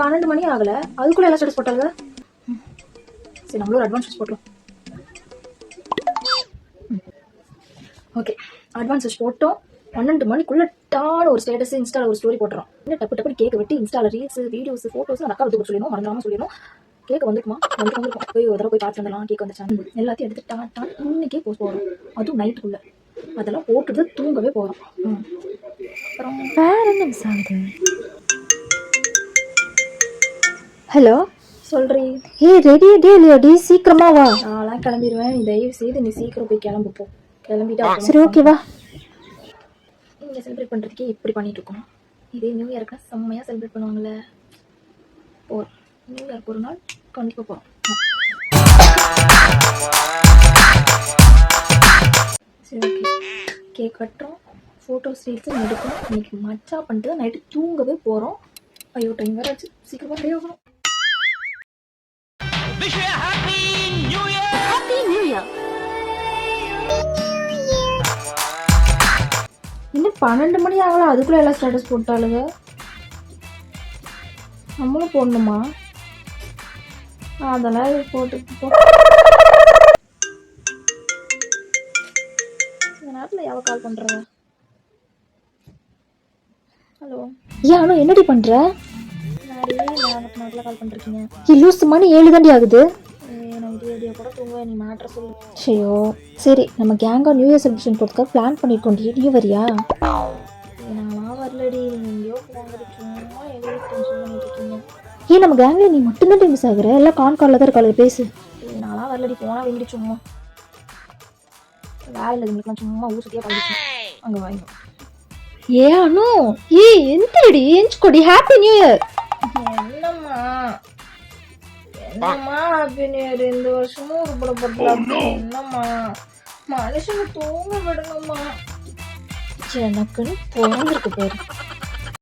12 மணி ஆகல, அதுக்குள்ள எல்லாம் ஸ்டேட்டஸ் போட்டாங்க. சரி, நம்மளும் அட்வான்ஸ் விஷ் போட்டோம். ஓகே, அட்வான்ஸ் விஷ் போட்டோம். 12 மணிக்குள்ள டான ஒரு ஸ்டேட்டஸ், இன்ஸ்டால ஒரு ஸ்டோரி போட்டுறோம். இன்னும் டப்பு டப்புனு கேக் வெட்டி இன்ஸ்டால ரீல்ஸ், வீடியோஸ், போட்டோஸ் அந்த அக்கா எடுத்து சொல்லிடணும், மறந்துடாம சொல்லிடணும். கேக் வந்துருக்குமா, வந்துருக்கும். போய் ஒரு தடவை போய் பார்த்து வந்துடலாம். கேக் வந்துச்சான் எல்லாத்தையும் எடுத்து டான் இன்னைக்கே போஸ்ட் போடுறோம், அதுவும் நைட்டுக்குள்ள. அதெல்லாம் போட்டுட்டு தூங்கவே போகிறோம். அப்புறம் வேற என்ன மிஸ் ஆகுது? ஹலோ, சொல்றீ? ரெடியே இல்லையாடி? சீக்கிரமா வா. நான்லாம் கிளம்பிடுவேன், நீ தயவு செய்து நீ சீக்கிரம் போய் கிளம்பு போ. கிளம்பிட்டா சரி, ஓகேவா? இங்கே செலிப்ரேட் பண்ணுறதுக்கே இப்படி பண்ணிட்டு இருக்கோம். இதே நியூ இயர்க்குனா செம்மையாக செலிப்ரேட் பண்ணுவாங்கள்ல. போகிறோம், நியூ இயர்க்கு ஒரு நாள் கண்டிப்பாக போகிறோம். சரி, ஓகே. கேக் கட்டுறோம், ஃபோட்டோஸ் ரீல்ஸும் எடுக்கிறோம். இன்னைக்கு மச்சா பண்ணிட்டு தான் நைட்டு தூங்கவே போகிறோம். ஐயோ, டைம் வேறு ஆச்சு, சீக்கிரமாக ரெடி ஆகணும். இன்னும் 12 மணி ஆகலாம், அதுக்குள்ள எல்லாம் ஸ்டேட்டஸ் போட்டாளுங்க. நம்மளும் போடணுமா? அதெல்லாம் போட்டு இந்த நேரத்தில் யாவை கால் பண்றவ? ஹலோ, ஏன் என்னடி பண்ற? நேரத்தில் கால் பண்ணிருக்கீங்க. லூஸ் மணி 7 தாண்டி ஆகுது. நைட்டு ஐடியா கூட தூங்க, நீ மேட்ரை சொல்லு. ஷையோ, சரி, நம்ம கேங்காக நியூ இயர் செலிப்ரேஷன் போகிறதுக்காக பிளான் பண்ணியிருக்கோம். நீ வரியா? நான்லாம் வரலடி, நீங்கள் எங்கேயோ போங்க, சும்மா எவ்வளோ டென்ஷன் பண்ணிட்டு இருக்கீங்க. ஏன் நம்ம கேங்கில் நீ மட்டும்தான் மிஸ் ஆகுற? எல்லாம் கான்காலில் தான் இருக்காள், பேசு. நான்லாம் வரலடி, போனால் வேண்டி சும்மா வேலை இல்லை எங்களுக்குலாம், சும்மா ஊர் சுற்றியாக பண்ணிச்சு அங்கே வாங்க. அனு, எந்தடி எஞ்சுக்கோடி. Happy new year. என்னம்மா ஹாப்பி நியூ இயர்? இந்த வருஷமும் உருப்படப்படல. என்னம்மா மனுஷங்க தூங்க விடுங்கம்மா. எனக்குன்னு பிறந்திருக்கு பேரு.